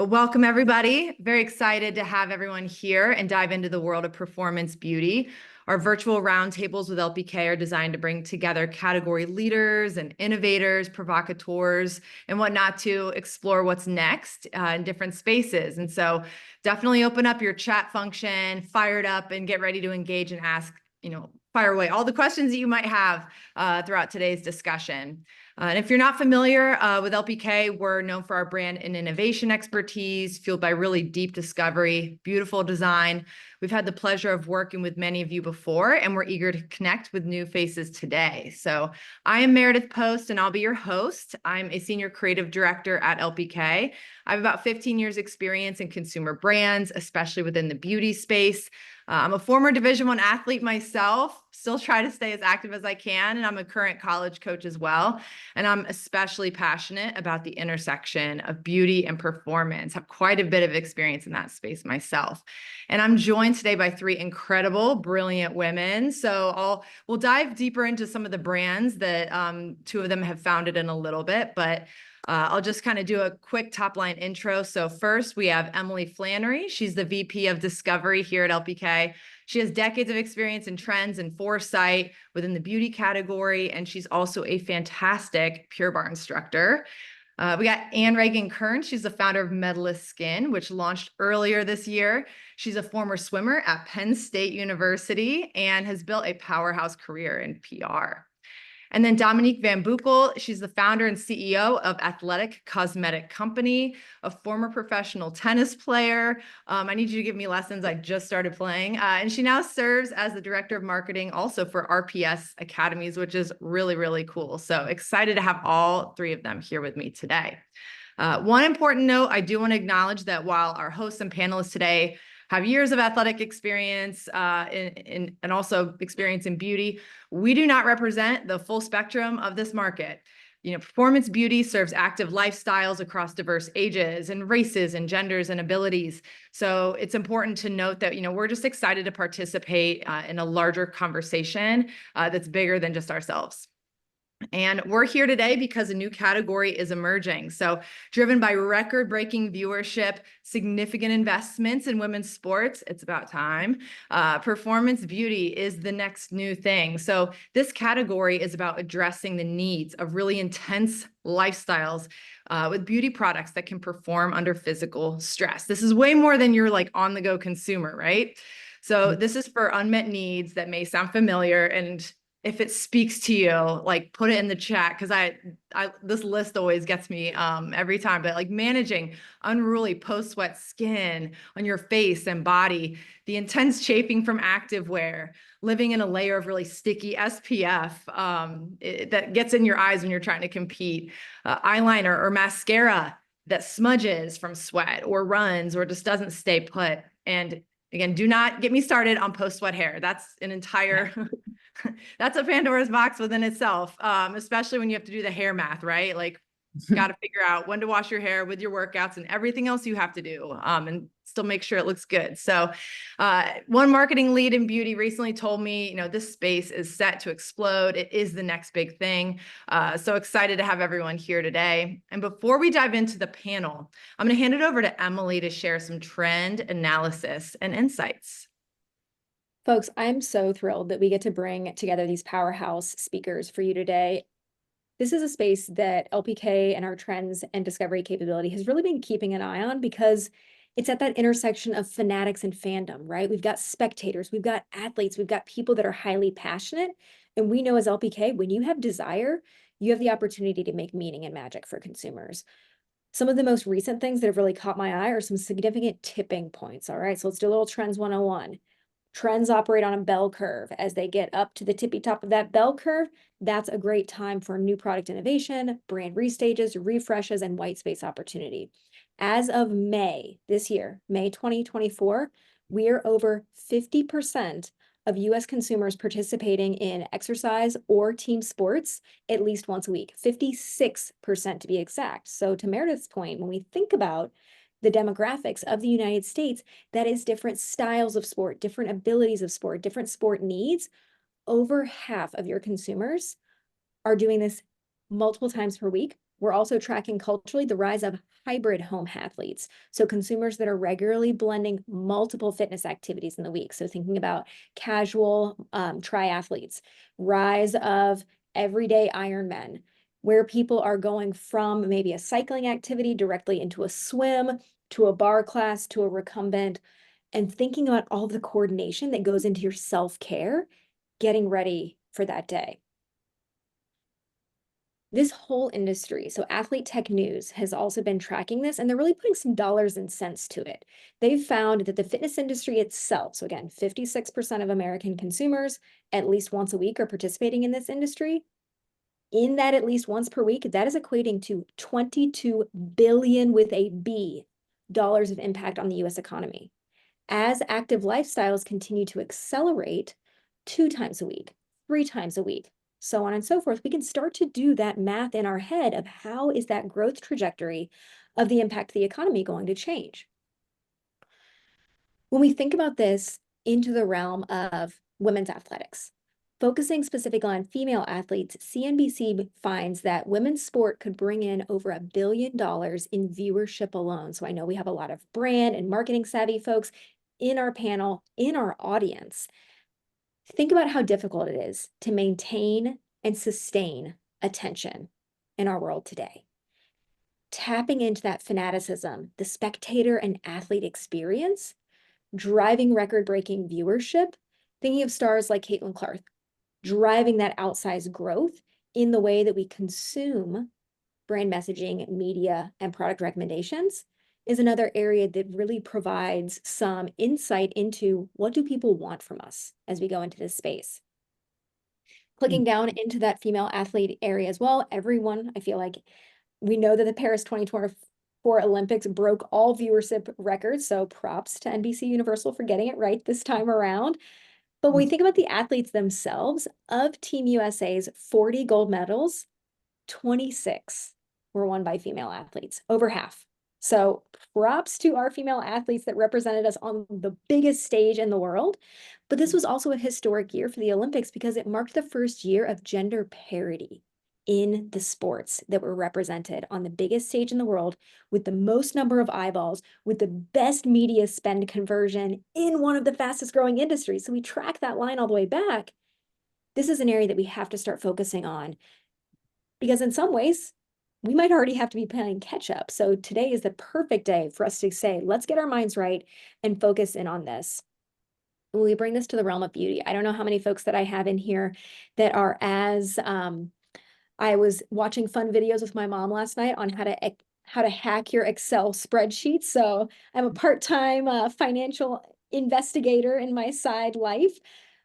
But welcome, everybody. Very excited to have everyone here and dive into the world of performance beauty. Our virtual roundtables with LPK are designed to bring together category leaders and innovators, provocateurs, and whatnot to explore what's next in different spaces. And so definitely open up your chat function, fire it up, and get ready to engage and ask, fire away all the questions that you might have throughout today's discussion. And if you're not familiar with LPK, we're known for our brand and innovation expertise, fueled by really deep discovery, beautiful design. We've had the pleasure of working with many of you before, and we're eager to connect with new faces today. So I am Meredith Post, and I'll be your host. I'm a senior creative director at LPK. I have about 15 years experience in consumer brands, especially within the beauty space. I'm a former Division I athlete myself, still try to stay as active as I can, and I'm a current college coach as well. And I'm especially passionate about the intersection of beauty and performance. Have quite a bit of experience in that space myself. And I'm joined today by three incredible, brilliant women. So we'll dive deeper into some of the brands that two of them have founded in a little bit, but I'll just kind of do a quick top line intro. So first we have Emily Flannery. She's the VP of Discovery here at LPK. She has decades of experience in trends and foresight within the beauty category, and she's also a fantastic Pure Barre instructor. We got AnnRagan Kearns. She's the founder of Medalist Skin, which launched earlier this year. She's a former swimmer at Penn State University and has built a powerhouse career in PR. And then Dominique Van Boekel, she's the founder and CEO of Athletic Cosmetic Company, a former professional tennis player. I need you to give me lessons. I just started playing. And she now serves as the director of marketing also for RPS Academies, which is really, really cool. So excited to have all three of them here with me today. One important note, I do want to acknowledge that while our hosts and panelists today have years of athletic experience and also experience in beauty, we do not represent the full spectrum of this market. Performance beauty serves active lifestyles across diverse ages and races and genders and abilities. So it's important to note that, we're just excited to participate in a larger conversation that's bigger than just ourselves. And we're here today because a new category is emerging. So driven by record-breaking viewership, significant investments in women's sports, it's about time. Performance beauty is the next new thing. So this category is about addressing the needs of really intense lifestyles with beauty products that can perform under physical stress. This is way more than your on-the-go consumer, right? So this is for unmet needs that may sound familiar, and if it speaks to you, put it in the chat, because I this list always gets me every time. But managing unruly post-sweat skin on your face and body, the intense chafing from active wear, living in a layer of really sticky SPF that gets in your eyes when you're trying to compete, eyeliner or mascara that smudges from sweat or runs or just doesn't stay put. And again, do not get me started on post-sweat hair. That's an entire, that's a Pandora's box within itself, especially when you have to do the hair math, right? Got to figure out when to wash your hair with your workouts and everything else you have to do and still make sure it looks good. So one marketing lead in beauty recently told me, this space is set to explode. It is the next big thing. So excited to have everyone here today. And before we dive into the panel, I'm going to hand it over to Emily to share some trend analysis and insights. Folks, I'm so thrilled that we get to bring together these powerhouse speakers for you today. This is a space that LPK and our trends and discovery capability has really been keeping an eye on because it's at that intersection of fanatics and fandom, right? We've got spectators, we've got athletes, we've got people that are highly passionate. And we know as LPK, when you have desire, you have the opportunity to make meaning and magic for consumers. Some of the most recent things that have really caught my eye are some significant tipping points, all right? So let's do a little Trends 101. Trends operate on a bell curve. As they get up to the tippy top of that bell curve, that's a great time for new product innovation, brand restages, refreshes, and white space opportunity. As of May this year, May 2024, we are over 50% of US consumers participating in exercise or team sports at least once a week, 56% to be exact. So to Meredith's point, when we think about the demographics of the United States, that is different styles of sport, different abilities of sport, different sport needs. Over half of your consumers are doing this multiple times per week, We're also tracking culturally the rise of hybrid home athletes. So consumers that are regularly blending multiple fitness activities in the week. So thinking about casual triathletes, rise of everyday Ironmen, where people are going from maybe a cycling activity directly into a swim, to a bar class, to a recumbent, and thinking about all of the coordination that goes into your self-care, getting ready for that day. This whole industry, so Athlete Tech News has also been tracking this, and they're really putting some dollars and cents to it. They've found that the fitness industry itself, so again, 56% of American consumers at least once a week are participating in this industry. In that at least once per week, that is equating to 22 billion with a B dollars of impact on the US economy. As active lifestyles continue to accelerate 2 times a week, 3 times a week, so on and so forth, we can start to do that math in our head of how is that growth trajectory of the impact of the economy going to change. When we think about this into the realm of women's athletics, focusing specifically on female athletes, CNBC finds that women's sport could bring in over $1 billion in viewership alone. So I know we have a lot of brand and marketing savvy folks in our panel, in our audience. Think about how difficult it is to maintain and sustain attention in our world today. Tapping into that fanaticism, the spectator and athlete experience, driving record-breaking viewership, thinking of stars like Caitlin Clark, driving that outsized growth in the way that we consume brand messaging, media, and product recommendations is another area that really provides some insight into what do people want from us as we go into this space. Clicking down into that female athlete area as well, everyone, I feel like we know that the Paris 2024 Olympics broke all viewership records, so props to NBC Universal for getting it right this time around. But when we think about the athletes themselves, of Team USA's 40 gold medals, 26 were won by female athletes, over half. So props to our female athletes that represented us on the biggest stage in the world. But this was also a historic year for the Olympics because it marked the first year of gender parity in the sports that were represented on the biggest stage in the world with the most number of eyeballs, with the best media spend conversion in one of the fastest growing industries. So we track that line all the way back. This is an area that we have to start focusing on because in some ways, we might already have to be playing catch up. So today is the perfect day for us to say, let's get our minds right and focus in on this. When we bring this to the realm of beauty, I don't know how many folks that I have in here that are as, I was watching fun videos with my mom last night on how to hack your Excel spreadsheet. So I'm a part-time financial investigator in my side life,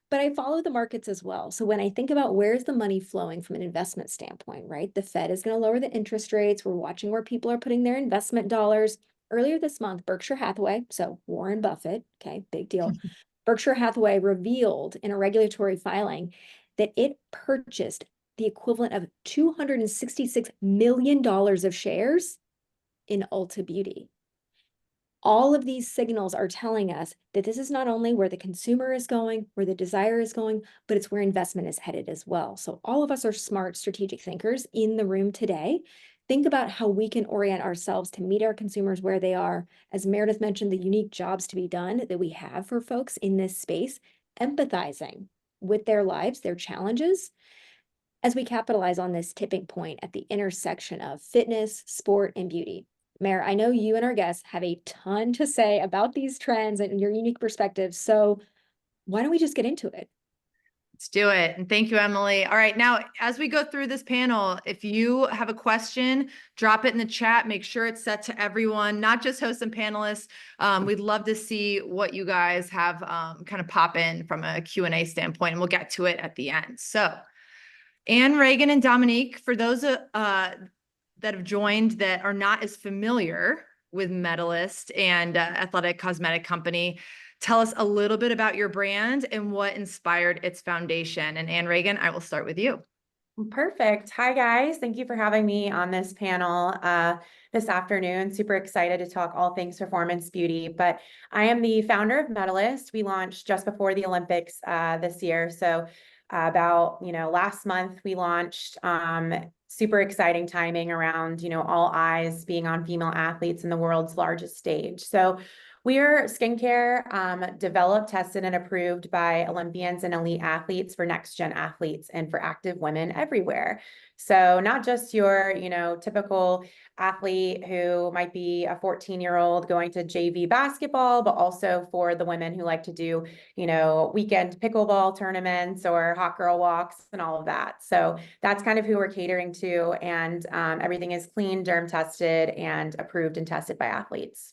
but I follow the markets as well. So when I think about where's the money flowing from an investment standpoint, right? The Fed is going to lower the interest rates. We're watching where people are putting their investment dollars. Earlier this month, Berkshire Hathaway, so Warren Buffett, okay, big deal. Berkshire Hathaway revealed in a regulatory filing that it purchased the equivalent of $266 million of shares in Ulta Beauty. All of these signals are telling us that this is not only where the consumer is going, where the desire is going, but it's where investment is headed as well. So all of us are smart, strategic thinkers in the room today. Think about how we can orient ourselves to meet our consumers where they are. As Meredith mentioned, the unique jobs to be done that we have for folks in this space, empathizing with their lives, their challenges, as we capitalize on this tipping point at the intersection of fitness, sport, and beauty. Mare, I know you and our guests have a ton to say about these trends and your unique perspectives. So why don't we just get into it? Let's do it. And thank you, Emily. All right. Now, as we go through this panel, if you have a question, drop it in the chat. Make sure it's set to everyone, not just hosts and panelists. We'd love to see what you guys have kind of pop in from a Q&A standpoint, and we'll get to it at the end. So AnnRagan and Dominique, for those that have joined that are not as familiar with Medalist and Athletic Cosmetic Company, tell us a little bit about your brand and what inspired its foundation. And AnnRagan, I will start with you. Perfect. Hi, guys. Thank you for having me on this panel this afternoon. Super excited to talk all things performance beauty, but I am the founder of Medalist. We launched just before the Olympics this year. So about, last month we launched super exciting timing around, all eyes being on female athletes in the world's largest stage. So we're skincare developed, tested, and approved by Olympians and elite athletes for next gen athletes and for active women everywhere. So not just your, typical athlete who might be a 14-year-old going to JV basketball, but also for the women who like to do, weekend pickleball tournaments or hot girl walks and all of that. So that's kind of who we're catering to. And everything is clean, derm tested, and approved and tested by athletes.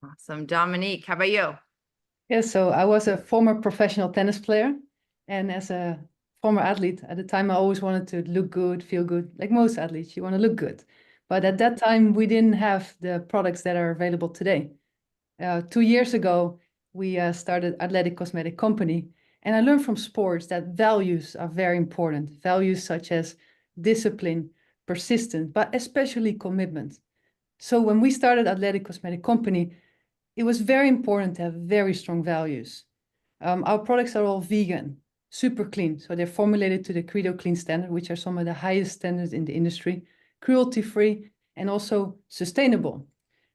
Awesome. Dominique, how about you? Yeah, so I was a former professional tennis player, and as a former athlete at the time, I always wanted to look good, feel good, like most athletes, you want to look good. But at that time, we didn't have the products that are available today. 2 years ago, we started Athletic Cosmetic Company, and I learned from sports that values are very important. Values such as discipline, persistence, but especially commitment. So when we started Athletic Cosmetic Company, it was very important to have very strong values. Our products are all vegan, super clean. So they're formulated to the Credo Clean standard, which are some of the highest standards in the industry, cruelty-free, and also sustainable.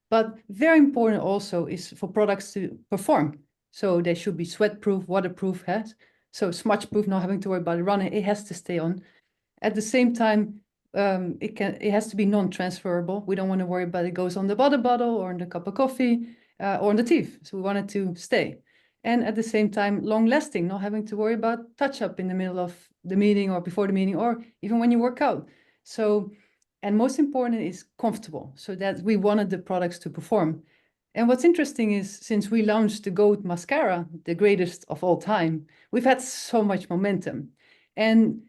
But very important also is for products to perform. So they should be sweat-proof, waterproof, so smudge-proof, not having to worry about it running. It has to stay on. At the same time, it has to be non-transferable. We don't want to worry about it goes on the water bottle or in the cup of coffee or on the teeth. So we want it to stay. And at the same time, long-lasting, not having to worry about touch-up in the middle of the meeting or before the meeting or even when you work out. So, and most important is comfortable, so that we wanted the products to perform. And what's interesting is since we launched the Goat Mascara, the greatest of all time, we've had so much momentum. And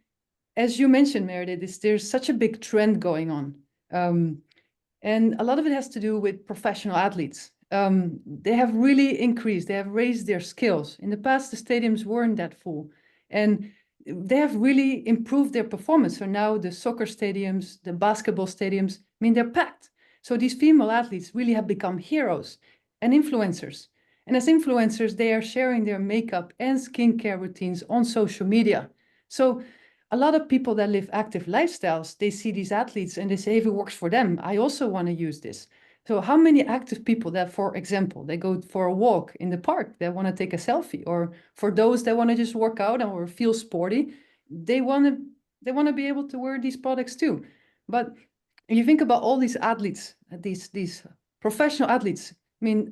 as you mentioned, Meredith, there's such a big trend going on. And a lot of it has to do with professional athletes. They have really increased, they have raised their skills. In the past, the stadiums weren't that full. And they have really improved their performance. So now the soccer stadiums, the basketball stadiums, they're packed. So these female athletes really have become heroes and influencers. And as influencers, they are sharing their makeup and skincare routines on social media. So a lot of people that live active lifestyles, they see these athletes and they say, if it works for them, I also want to use this. So how many active people that, for example, they go for a walk in the park, they want to take a selfie, or for those that want to just work out or feel sporty, they want to be able to wear these products too. But you think about all these athletes, these professional athletes,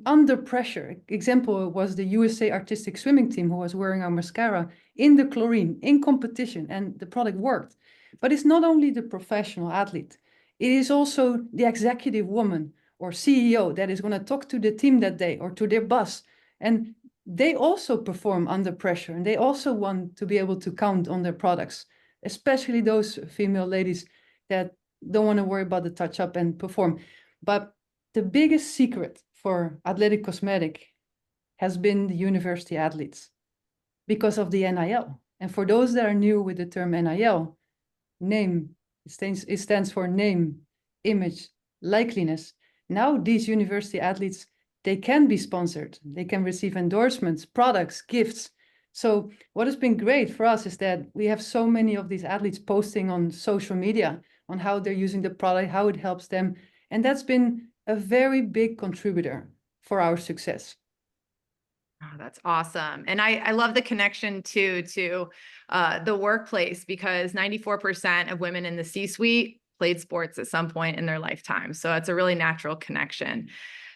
under pressure. Example was the USA artistic swimming team who was wearing our mascara in the chlorine, in competition, and the product worked. But it's not only the professional athlete, it is also the executive woman or CEO that is going to talk to the team that day or to their boss. And they also perform under pressure, and they also want to be able to count on their products, especially those female ladies that don't want to worry about the touch up and perform. But the biggest secret for Athletic Cosmetic has been the university athletes because of the NIL. And for those that are new with the term NIL, it stands for name, image, likeliness. Now these university athletes, they can be sponsored. They can receive endorsements, products, gifts. So what has been great for us is that we have so many of these athletes posting on social media on how they're using the product, how it helps them. And that's been a very big contributor for our success. Oh, that's awesome. And I love the connection to the workplace, because 94% of women in the C-suite played sports at some point in their lifetime. So it's a really natural connection.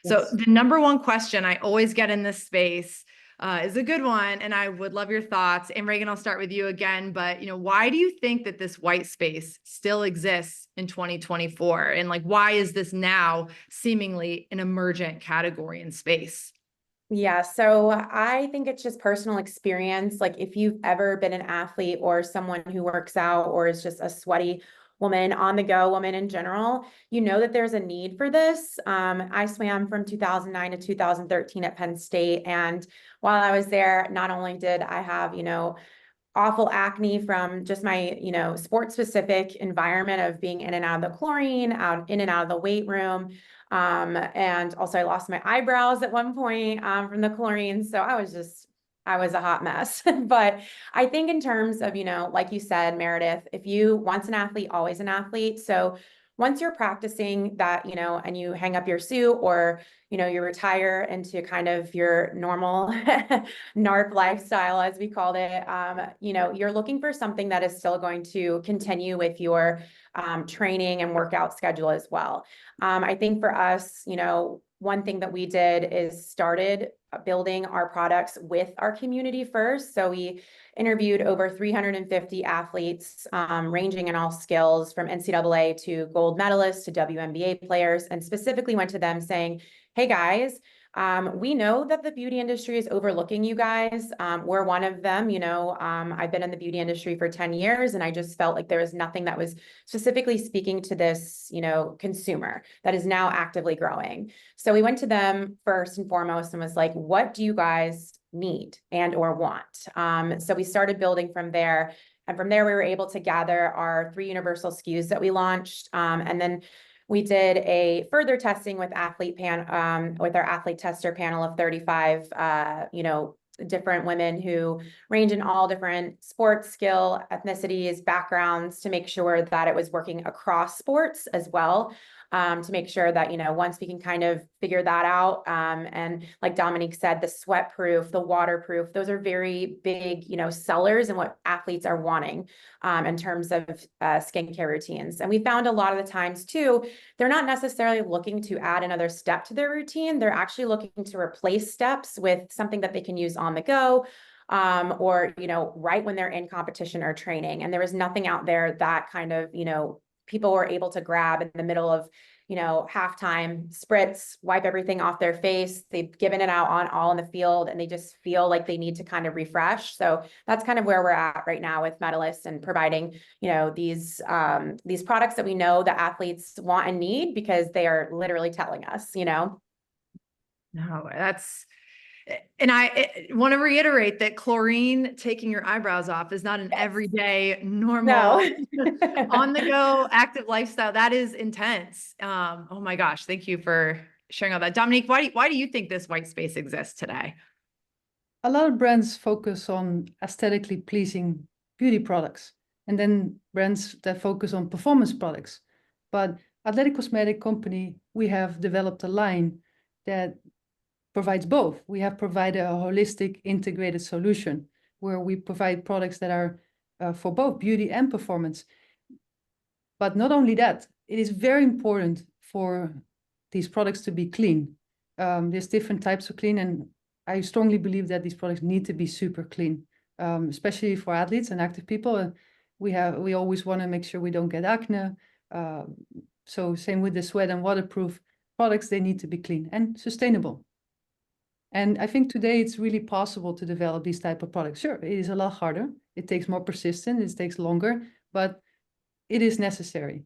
Yes. So the number one question I always get in this space is a good one, and I would love your thoughts. And Reagan, I'll start with you again, but why do you think that this white space still exists in 2024? And why is this now seemingly an emergent category in space? Yeah, so I think it's just personal experience. If you've ever been an athlete or someone who works out or is just a sweaty woman, on the go woman in general, that there's a need for this. I swam from 2009 to 2013 at Penn State. And while I was there, not only did I have, awful acne from just my, sports specific environment of being in and out of the chlorine, in and out of the weight room. And also I lost my eyebrows at one point from the chlorine. So I was just I was a hot mess. But I think in terms of, like you said, Meredith, if you once an athlete, always an athlete. So once you're practicing that, and you hang up your suit or, you retire into kind of your normal NARP lifestyle, as we called it, you're looking for something that is still going to continue with your training and workout schedule as well. I think for us, one thing that we did is started building our products with our community first. So we interviewed over 350 athletes, ranging in all skills from NCAA to gold medalists to WNBA players, and specifically went to them saying, hey guys, we know that the beauty industry is overlooking you guys. We're one of them, I've been in the beauty industry for 10 years and I just felt like there was nothing that was specifically speaking to this, consumer that is now actively growing. So we went to them first and foremost and was like, what do you guys need and or want? So we started building from there. And from there, we were able to gather our 3 universal SKUs that we launched. And then we did a further testing with with our athlete tester panel of 35, different women who range in all different sports, skill, ethnicities, backgrounds to make sure that it was working across sports as well. To make sure that, once we can kind of figure that out, and like Dominique said, the sweat proof, the waterproof, those are very big, sellers and what athletes are wanting in terms of skincare routines. And we found a lot of the times too, they're not necessarily looking to add another step to their routine. They're actually looking to replace steps with something that they can use on the go, or, right when they're in competition or training. And there was nothing out there that kind of, people were able to grab in the middle of, halftime, spritz, wipe everything off their face. They've given it out all in the field and they just feel like they need to kind of refresh. So that's kind of where we're at right now with Medalist and providing, these products that we know that athletes want and need because they are literally telling us, No, and I want to reiterate that chlorine taking your eyebrows off is not an everyday normal on the go active lifestyle. That is intense. Oh my gosh. Thank you for sharing all that. Dominique, why do you think this white space exists today? A lot of brands focus on aesthetically pleasing beauty products, and then brands that focus on performance products. But Athletic Cosmetic Company, we have developed a line that provides both. We have provided a holistic integrated solution where we provide products that are for both beauty and performance. But not only that, it is very important for these products to be clean. There's different types of clean, and I strongly believe that these products need to be super clean, especially for athletes and active people. We always want to make sure we don't get acne. So same with the sweat and waterproof products, they need to be clean and sustainable. And I think today it's really possible to develop these type of products. Sure, it is a lot harder. It takes more persistence, it takes longer, but it is necessary.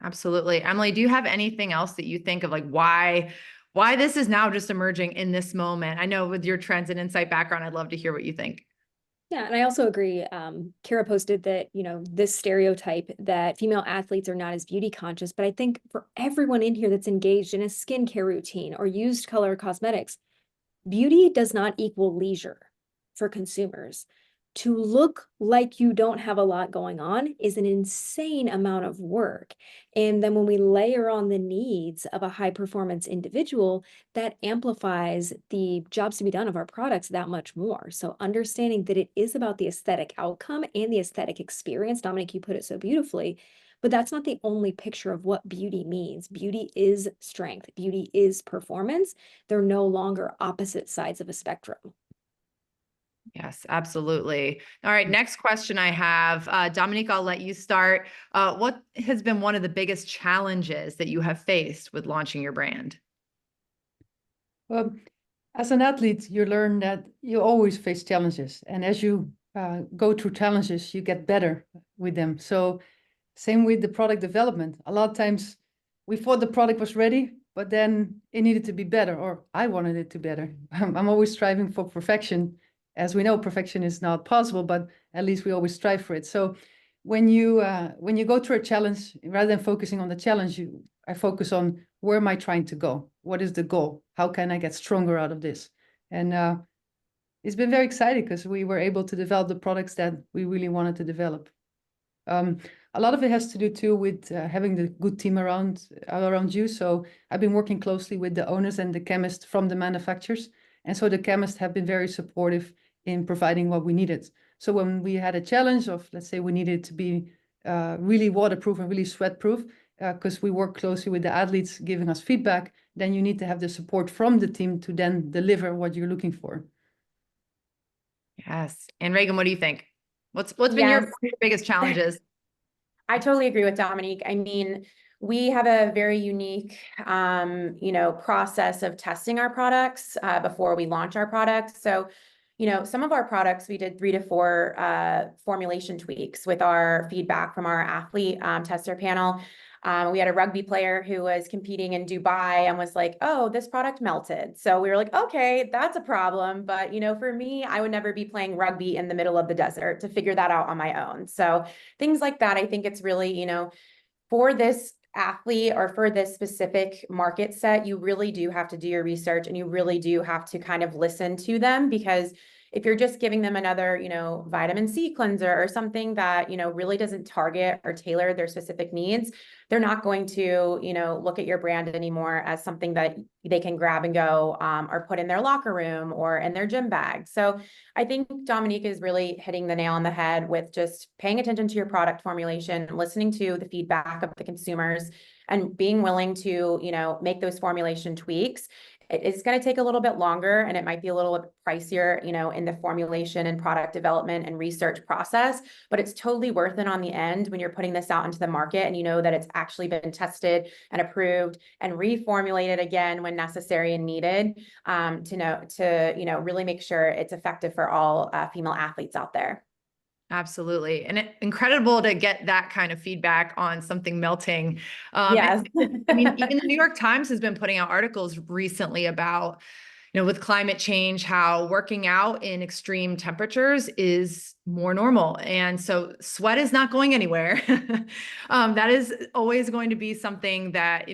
Absolutely. Emily, do you have anything else that you think of, like why this is now just emerging in this moment? I know with your trends and insight background, I'd love to hear what you think. Yeah, and I also agree. Kara posted that, this stereotype that female athletes are not as beauty conscious, but I think for everyone in here that's engaged in a skincare routine or used color cosmetics, beauty does not equal leisure for consumers. To look like you don't have a lot going on is an insane amount of work. And then when we layer on the needs of a high performance individual, that amplifies the jobs to be done of our products that much more. So understanding that it is about the aesthetic outcome and the aesthetic experience, Dominique, you put it so beautifully, but that's not the only picture of what beauty means. Beauty is strength. Beauty is performance. They're no longer opposite sides of a spectrum. Yes, absolutely. All right, next question I have, Dominique, I'll let you start. What has been one of the biggest challenges that you have faced with launching your brand? Well, as an athlete, you learn that you always face challenges. And as you go through challenges, you get better with them. So same with the product development. A lot of times we thought the product was ready, but then it needed to be better, or I wanted it to be better. I'm always striving for perfection. As we know, perfection is not possible, but at least we always strive for it. So when you go through a challenge, rather than focusing on the challenge, I focus on where am I trying to go? What is the goal? How can I get stronger out of this? And it's been very exciting because we were able to develop the products that we really wanted to develop. A lot of it has to do too with having the good team around you. So I've been working closely with the owners and the chemists from the manufacturers. And so the chemists have been very supportive in providing what we needed. So when we had a challenge of, let's say, we needed to be really waterproof and really sweat-proof, because we work closely with the athletes giving us feedback, then you need to have the support from the team to then deliver what you're looking for. Yes. AnnRagan, what do you think? What's been your biggest challenges? I totally agree with Dominique. I mean, we have a very unique, process of testing our products before we launch our products. So, some of our products, we did 3 to 4 formulation tweaks with our feedback from our athlete tester panel. We had a rugby player who was competing in Dubai and was like, oh, this product melted. So we were like, okay, that's a problem. But, for me, I would never be playing rugby in the middle of the desert to figure that out on my own. So things like that, I think it's really, for this athlete or for this specific market set, you really do have to do your research and you really do have to kind of listen to them, because if you're just giving them another, vitamin C cleanser or something that, really doesn't target or tailor their specific needs, they're not going to, look at your brand anymore as something that they can grab and go or put in their locker room or in their gym bag. So I think Dominique is really hitting the nail on the head with just paying attention to your product formulation, listening to the feedback of the consumers, and being willing to, make those formulation tweaks. It's going to take a little bit longer and it might be a little bit pricier, in the formulation and product development and research process, but it's totally worth it on the end when you're putting this out into the market and you know that it's actually been tested and approved and reformulated again when necessary and needed, to really make sure it's effective for all female athletes out there. Absolutely. And incredible to get that kind of feedback on something melting. Yes. I mean, even the New York Times has been putting out articles recently about, with climate change, how working out in extreme temperatures is more normal. And so sweat is not going anywhere. That is always going to be something that,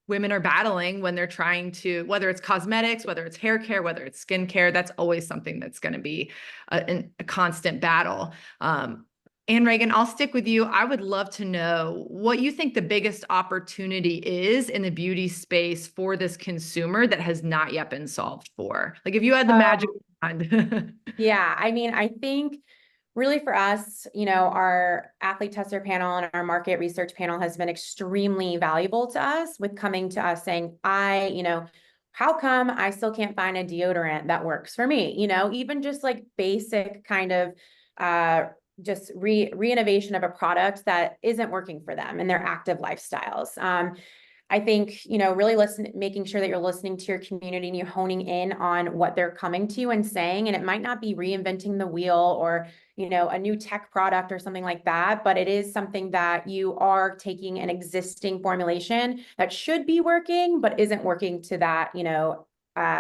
women are battling when they're trying to, whether it's cosmetics, whether it's hair care, whether it's skin care, that's always something that's going to be a constant battle. AnnRagan, I'll stick with you. I would love to know what you think the biggest opportunity is in the beauty space for this consumer that has not yet been solved for. Like if you had the magic wand. Yeah, I mean, I think really for us, our athlete tester panel and our market research panel has been extremely valuable to us with coming to us saying, how come I still can't find a deodorant that works for me? Even just like basic kind of just re-innovation of a product that isn't working for them in their active lifestyles. I think, really making sure that you're listening to your community and you're honing in on what they're coming to you and saying, and it might not be reinventing the wheel or, a new tech product or something like that, but it is something that you are taking an existing formulation that should be working, but isn't working to that,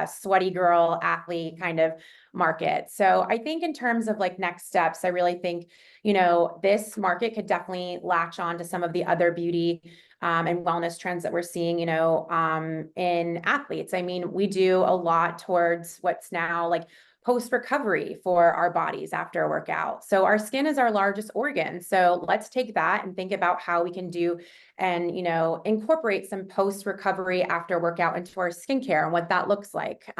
sweaty girl athlete kind of market. So I think in terms of like next steps, I really think, this market could definitely latch on to some of the other beauty and wellness trends that we're seeing, in athletes. I mean, we do a lot towards what's now like post-recovery for our bodies after a workout. So our skin is our largest organ. So let's take that and think about how we can do and, incorporate some post-recovery after workout into our skincare and what that looks like.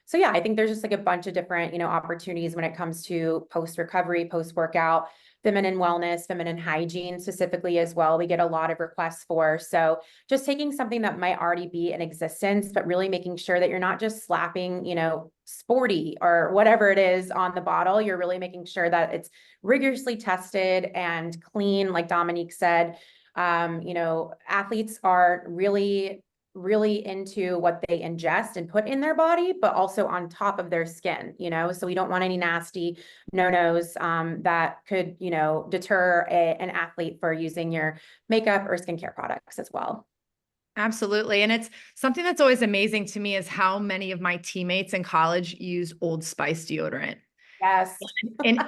So yeah, I think there's just like a bunch of different, opportunities when it comes to post-recovery, post-workout, feminine wellness, feminine hygiene specifically as well. We get a lot of requests for. So just taking something that might already be in existence, but really making sure that you're not just slapping, sporty or whatever it is on the bottle. You're really making sure that it's rigorously tested and clean, like Dominique said. Athletes are really into what they ingest and put in their body, but also on top of their skin, so we don't want any nasty no-nos that could, deter an athlete for using your makeup or skincare products as well. Absolutely. And it's something that's always amazing to me is how many of my teammates in college use Old Spice deodorant. Yes. And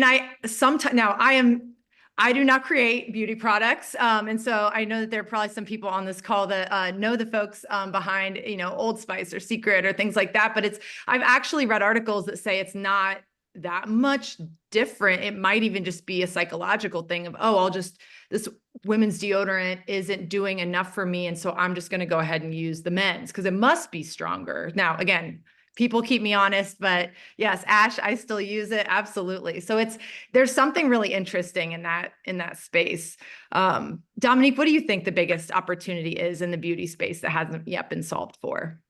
I sometimes now I am I do not create beauty products. And so I know that there are probably some people on this call that know the folks behind, Old Spice or Secret or things like that. But I've actually read articles that say it's not that much different. It might even just be a psychological thing of, oh, this women's deodorant isn't doing enough for me. And so I'm just going to go ahead and use the men's because it must be stronger. Now, again, people keep me honest, but yes, Ash, I still use it. Absolutely. So there's something really interesting in that space. Dominique, what do you think the biggest opportunity is in the beauty space that hasn't yet been solved for?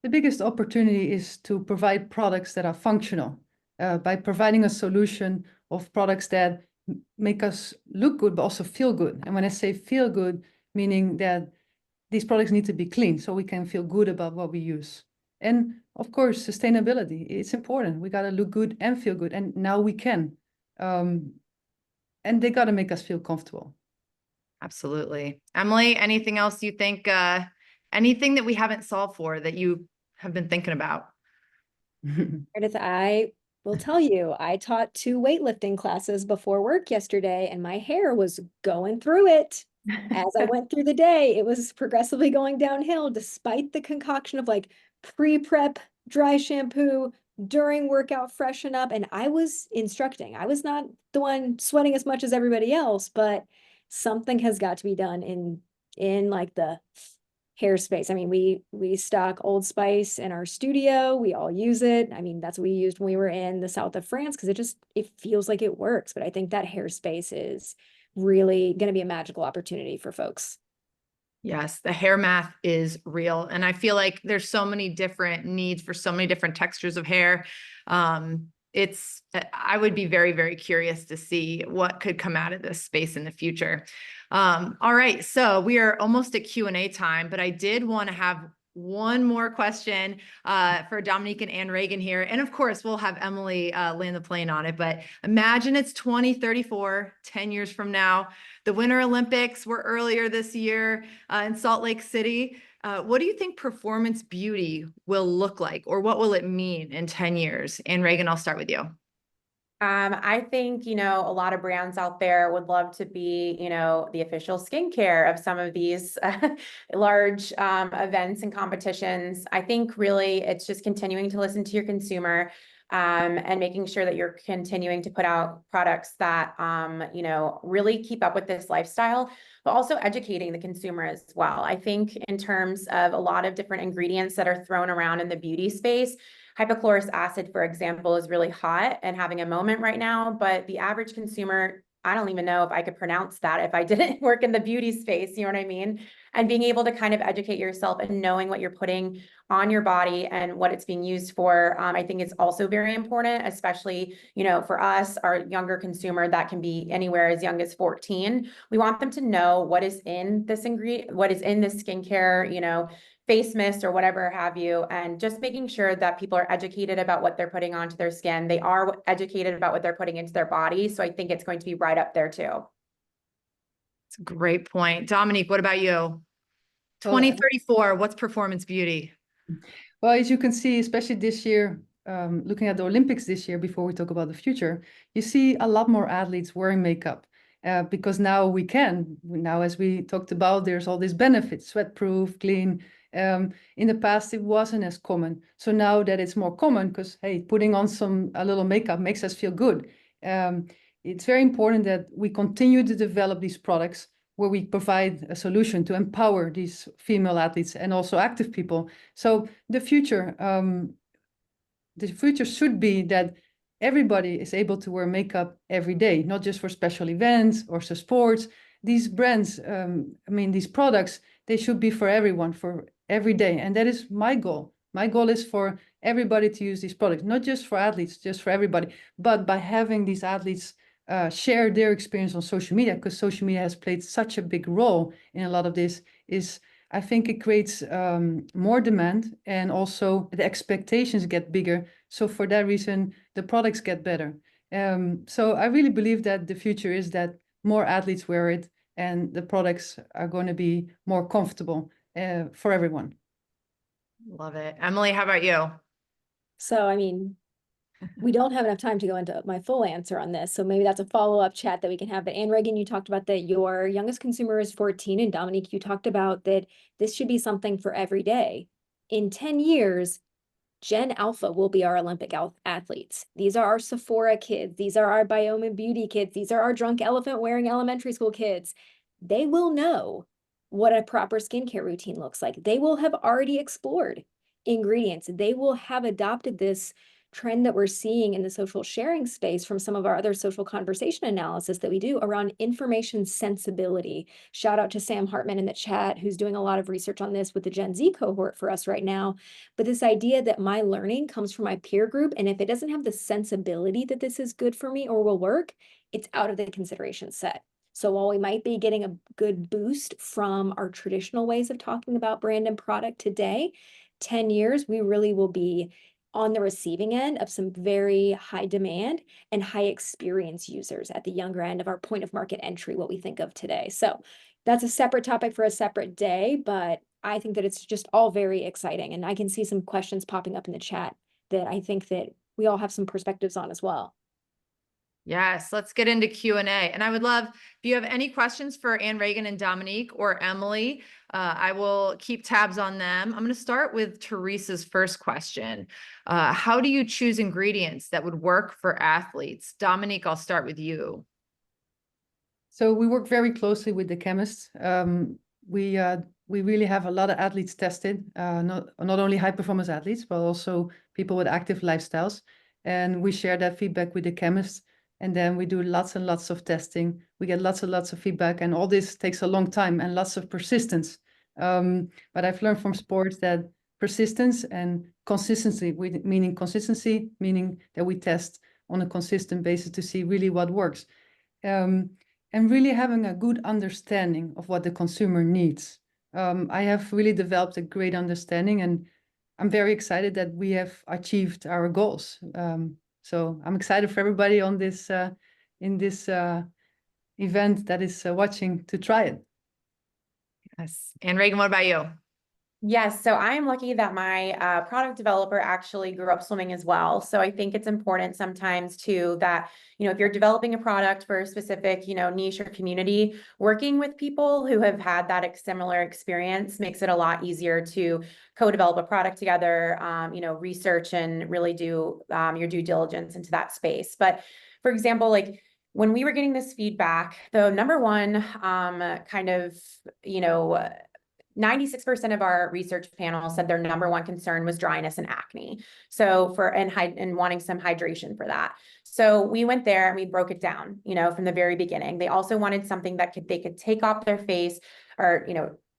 The biggest opportunity is to provide products that are functional, by providing a solution of products that make us look good, but also feel good. And when I say feel good, meaning that these products need to be clean so we can feel good about what we use. And of course, sustainability, it's important. We got to look good and feel good. And now we can. And they got to make us feel comfortable. Absolutely. Emily, anything else you think, anything that we haven't solved for that you have been thinking about? Meredith, I will tell you, I taught 2 weightlifting classes before work yesterday, and my hair was going through it. As I went through the day, it was progressively going downhill, despite the concoction of like pre-prep dry shampoo, during workout freshen up. And I was instructing. I was not the one sweating as much as everybody else, but something has got to be done in like the hair space. I mean, we stock Old Spice in our studio. We all use it. I mean, that's what we used when we were in the south of France because it feels like it works. But I think that hair space is really going to be a magical opportunity for folks. Yes, the hair math is real. And I feel like there's so many different needs for so many different textures of hair. I would be very, very curious to see what could come out of this space in the future. All right, so we are almost at Q&A time, but I did want to have one more question for Dominique and AnnRagan here. And of course, we'll have Emily land the plane on it. But imagine it's 2034, 10 years from now. The Winter Olympics were earlier this year in Salt Lake City. What do you think performance beauty will look like, or what will it mean in 10 years? AnnRagan, I'll start with you. I think, a lot of brands out there would love to be, the official skincare of some of these large events and competitions. I think really it's just continuing to listen to your consumer and making sure that you're continuing to put out products that, really keep up with this lifestyle, but also educating the consumer as well. I think in terms of a lot of different ingredients that are thrown around in the beauty space, hypochlorous acid, for example, is really hot and having a moment right now, but the average consumer, I don't even know if I could pronounce that if I didn't work in the beauty space, you know what I mean? And being able to kind of educate yourself and knowing what you're putting on your body and what it's being used for, I think is also very important, especially, for us, our younger consumer that can be anywhere as young as 14. We want them to know what is in this ingredient, what is in this skincare, face mist or whatever have you, and just making sure that people are educated about what they're putting onto their skin. They are educated about what they're putting into their body. So I think it's going to be right up there too. It's a great point. Dominique, what about you? 2034, what's performance beauty? Well, as you can see, especially this year, looking at the Olympics this year, before we talk about the future, you see a lot more athletes wearing makeup. Because now we can. Now, as we talked about, there's all these benefits, sweat-proof, clean. In the past, it wasn't as common. So now that it's more common, because, hey, putting on a little makeup makes us feel good. It's very important that we continue to develop these products where we provide a solution to empower these female athletes and also active people. So the future should be that everybody is able to wear makeup every day, not just for special events or for sports. These brands, these products, they should be for everyone, for every day. And that is my goal. My goal is for everybody to use these products, not just for athletes, just for everybody, but by having these athletes share their experience on social media, because social media has played such a big role in a lot of this, I think it creates more demand, and also the expectations get bigger. So for that reason, the products get better. So I really believe that the future is that more athletes wear it and the products are going to be more comfortable for everyone. Love it. Emily, how about you? So, We don't have enough time to go into my full answer on this, so maybe that's a follow-up chat that we can have. But AnnRagan, you talked about that your youngest consumer is 14, and Dominique, you talked about that this should be something for every day. In 10 years, Gen Alpha will be our Olympic athletes. These are our Sephora kids. These are our Biome Beauty kids. These are our drunk elephant wearing elementary school kids. They will know what a proper skincare routine looks like. They will have already explored ingredients. They will have adopted this trend that we're seeing in the social sharing space from some of our other social conversation analysis that we do around information sensibility. Shout out to Sam Hartman in the chat, who's doing a lot of research on this with the Gen Z cohort for us right now. But this idea that my learning comes from my peer group, and if it doesn't have the sensibility that this is good for me or will work, it's out of the consideration set. So while we might be getting a good boost from our traditional ways of talking about brand and product today, 10 years, we really will be on the receiving end of some very high demand and high experience users at the younger end of our point of market entry, what we think of today. So that's a separate topic for a separate day, but I think that it's just all very exciting. And I can see some questions popping up in the chat that I think that we all have some perspectives on as well. Yes, let's get into Q&A. And I would love, if you have any questions for AnnRagan and Dominique or Emily, I will keep tabs on them. I'm going to start with Teresa's first question. How do you choose ingredients that would work for athletes? Dominique, I'll start with you. So we work very closely with the chemists. We really have a lot of athletes tested, not only high performance athletes, but also people with active lifestyles. And we share that feedback with the chemists. And then we do lots and lots of testing. We get lots and lots of feedback, and all this takes a long time and lots of persistence. But I've learned from sports that persistence and consistency, meaning that we test on a consistent basis to see really what works. And really having a good understanding of what the consumer needs. I have really developed a great understanding, and I'm very excited that we have achieved our goals. So I'm excited for everybody on this in this event that is watching to try it. Yes. AnnRagan, what about you? Yes, so I'm lucky that my product developer actually grew up swimming as well. So I think it's important sometimes too that, if you're developing a product for a specific, niche or community, working with people who have had that similar experience makes it a lot easier to co-develop a product together, research and really do your due diligence into that space. But for example, like when we were getting this feedback, the number one 96% of our research panel said their number one concern was dryness and acne. So and wanting some hydration for that. So we went there and we broke it down, from the very beginning. They also wanted something that they could take off their face, or,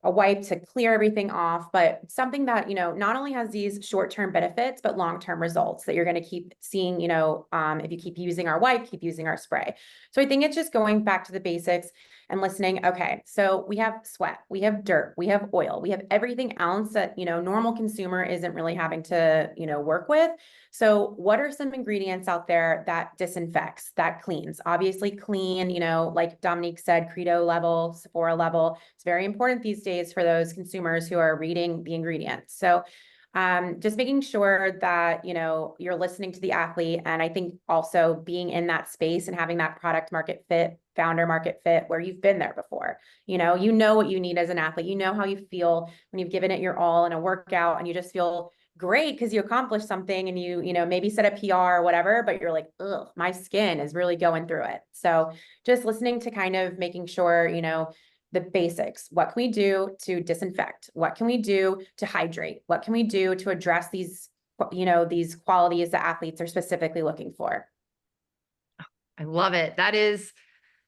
a wipe to clear everything off, but something that, not only has these short-term benefits, but long-term results that you're going to keep seeing, if you keep using our wipe, keep using our spray. So I think it's just going back to the basics and listening. Okay, so we have sweat, we have dirt, we have oil, we have everything else that, normal consumer isn't really having to, work with. So what are some ingredients out there that disinfects, that cleans? Obviously clean, like Dominique said, Credo level, Sephora level. It's very important these days for those consumers who are reading the ingredients. So just making sure that, you're listening to the athlete. And I think also being in that space and having that product market fit, founder market fit, where you've been there before, you know what you need as an athlete, how you feel when you've given it your all in a workout and you just feel great because you accomplished something and you maybe set a PR or whatever, but you're like, ugh, my skin is really going through it. So just listening to kind of making sure, the basics. What can we do to disinfect? What can we do to hydrate? What can we do to address these, these qualities that athletes are specifically looking for? I love it. That is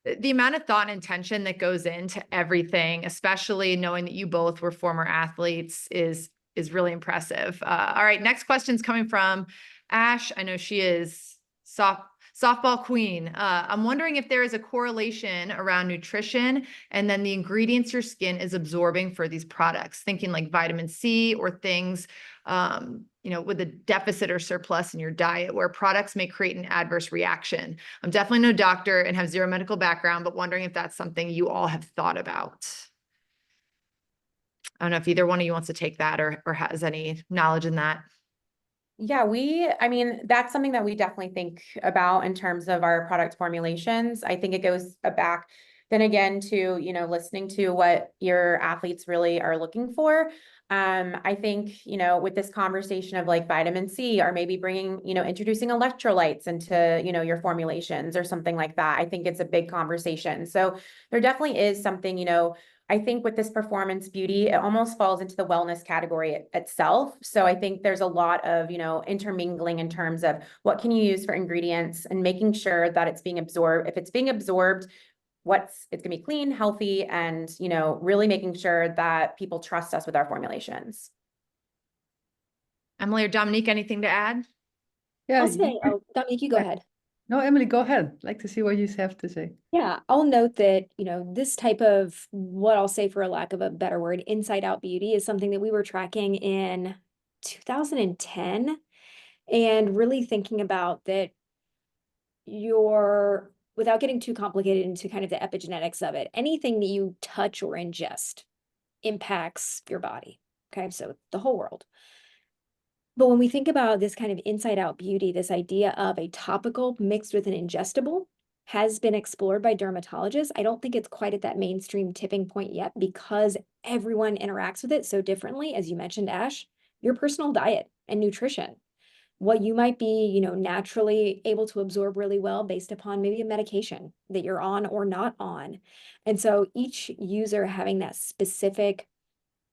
the amount of thought and intention that goes into everything, especially knowing that you both were former athletes, is really impressive. All right, next question's coming from Ash. I know she is softball queen. I'm wondering if there is a correlation around nutrition and then the ingredients your skin is absorbing for these products, thinking like vitamin C or things, with a deficit or surplus in your diet where products may create an adverse reaction. I'm definitely no doctor and have zero medical background, but wondering if that's something you all have thought about. I don't know if either one of you wants to take that or has any knowledge in that. Yeah, I mean, that's something that we definitely think about in terms of our product formulations. I think it goes back then again to, listening to what your athletes really are looking for. I think, with this conversation of like vitamin C or maybe bringing, introducing electrolytes into, your formulations or something like that. I think it's a big conversation. So there definitely is something, I think with this performance beauty, it almost falls into the wellness category itself. So I think there's a lot of, intermingling in terms of what can you use for ingredients and making sure that it's being absorbed. If it's being absorbed, it's gonna be clean, healthy, and, really making sure that people trust us with our formulations. Emily or Dominique, anything to add? Yeah. I'll say, Dominique, you go ahead. No, Emily, go ahead. I'd like to see what you have to say. Yeah, I'll note that, this type of what I'll say for a lack of a better word, inside out beauty is something that we were tracking in 2010 and really thinking about that without getting too complicated into kind of the epigenetics of it, anything that you touch or ingest impacts your body. Okay, so the whole world. But when we think about this kind of inside out beauty, this idea of a topical mixed with an ingestible has been explored by dermatologists. I don't think it's quite at that mainstream tipping point yet because everyone interacts with it so differently. As you mentioned, Ash, your personal diet and nutrition, what you might be, naturally able to absorb really well based upon maybe a medication that you're on or not on. And so each user having that specific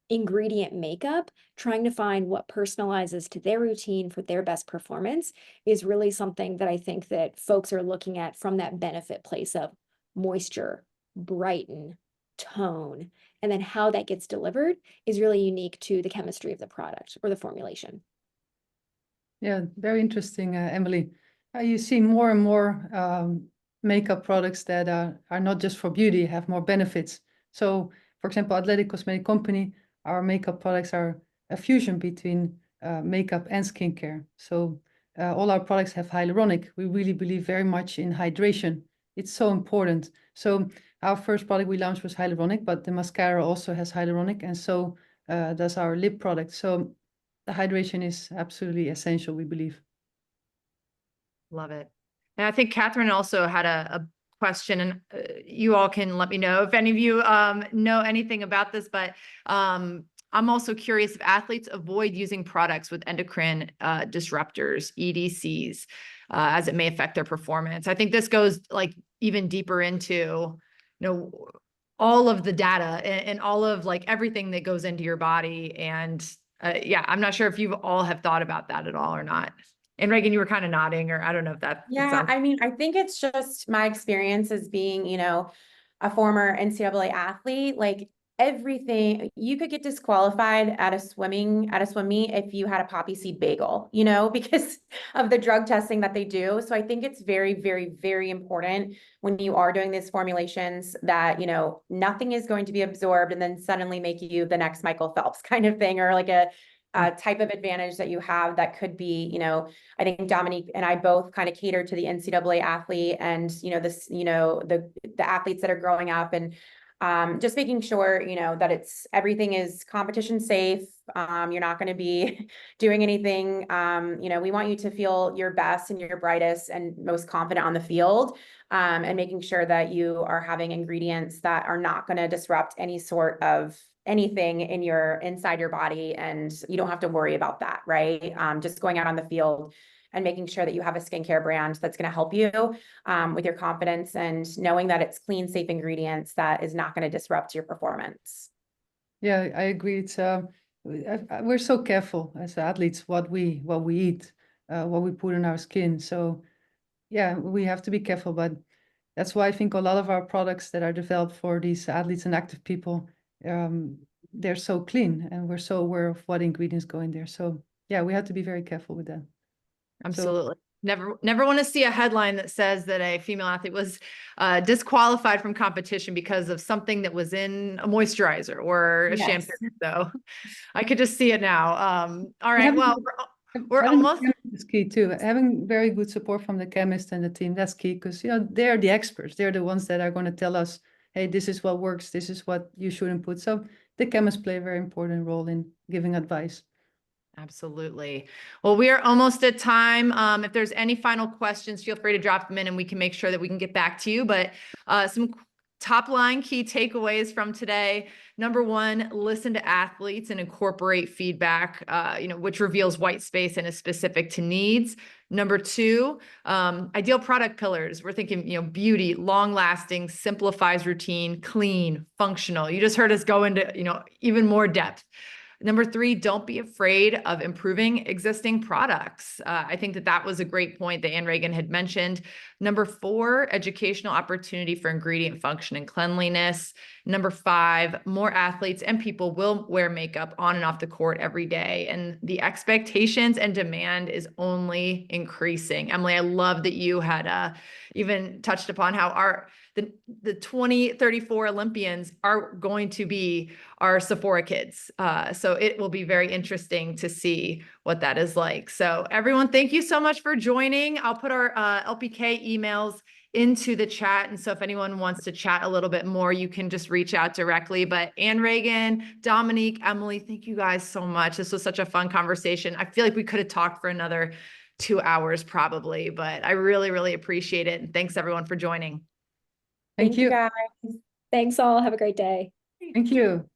ingredient makeup, trying to find what personalizes to their routine for their best performance is really something that I think that folks are looking at from that benefit place of moisture, brighten, tone, and then how that gets delivered is really unique to the chemistry of the product or the formulation. Yeah, very interesting, Emily. You see more and more makeup products that are not just for beauty, have more benefits. So, for example, Athletic Cosmetic Company, our makeup products are a fusion between makeup and skincare. So all our products have hyaluronic. We really believe very much in hydration. It's so important. So our first product we launched was hyaluronic, but the mascara also has hyaluronic, and so does our lip product. So the hydration is absolutely essential, we believe. Love it. And I think Catherine also had a question, and you all can let me know if any of you know anything about this, but I'm also curious if athletes avoid using products with endocrine disruptors, EDCs, as it may affect their performance. I think this goes like even deeper into, all of the data and all of like everything that goes into your body. And yeah, I'm not sure if you all have thought about that at all or not. And Reagan, you were kind of nodding, or I don't know if that. Yeah, I mean, I think it's just my experience as being, a former NCAA athlete, like everything, you could get disqualified at a swim meet if you had a poppy seed bagel, because of the drug testing that they do. So I think it's very, very, very important when you are doing these formulations that, nothing is going to be absorbed and then suddenly make you the next Michael Phelps kind of thing, or like a type of advantage that you have that could be, I think Dominique and I both kind of cater to the NCAA athlete and, the athletes that are growing up, and just making sure, that everything is competition safe. You're not going to be doing anything. We want you to feel your best and your brightest and most confident on the field, and making sure that you are having ingredients that are not going to disrupt any sort of anything inside your body, and you don't have to worry about that, right? Just going out on the field and making sure that you have a skincare brand that's going to help you with your confidence, and knowing that it's clean, safe ingredients that is not going to disrupt your performance. Yeah, I agree. It's we're so careful as athletes what we eat, what we put in our skin. So yeah, we have to be careful, but that's why I think a lot of our products that are developed for these athletes and active people, they're so clean, and we're so aware of what ingredients go in there. So yeah, we have to be very careful with that. Absolutely. Never want to see a headline that says that a female athlete was disqualified from competition because of something that was in a moisturizer or a shampoo. So I could just see it now. All right. Well, we're almost. Is key too. Having very good support from the chemist and the team, that's key, because they're the experts. They're the ones that are going to tell us, hey, this is what works, this is what you shouldn't put. So the chemists play a very important role in giving advice. Absolutely. Well, we are almost at time. If there's any final questions, feel free to drop them in and we can make sure that we can get back to you. But some top line key takeaways from today. Number one, listen to athletes and incorporate feedback, which reveals white space and is specific to needs. Number two, ideal product pillars. We're thinking, beauty, long lasting, simplifies routine, clean, functional. You just heard us go into, even more depth. Number three, don't be afraid of improving existing products. I think that was a great point that AnnRagan had mentioned. Number four, educational opportunity for ingredient function and cleanliness. Number five, more athletes and people will wear makeup on and off the court every day. And the expectations and demand is only increasing. Emily, I love that you had even touched upon how the 2034 Olympians are going to be our Sephora kids. So it will be very interesting to see what that is like. So everyone, thank you so much for joining. I'll put our LPK emails into the chat. And so if anyone wants to chat a little bit more, you can just reach out directly. But AnnRagan, Dominique, Emily, thank you guys so much. This was such a fun conversation. I feel like we could have talked for another 2 hours probably, but I really, really appreciate it. And thanks everyone for joining. Thank you. guys. Thanks all. Have a great day. Thank you.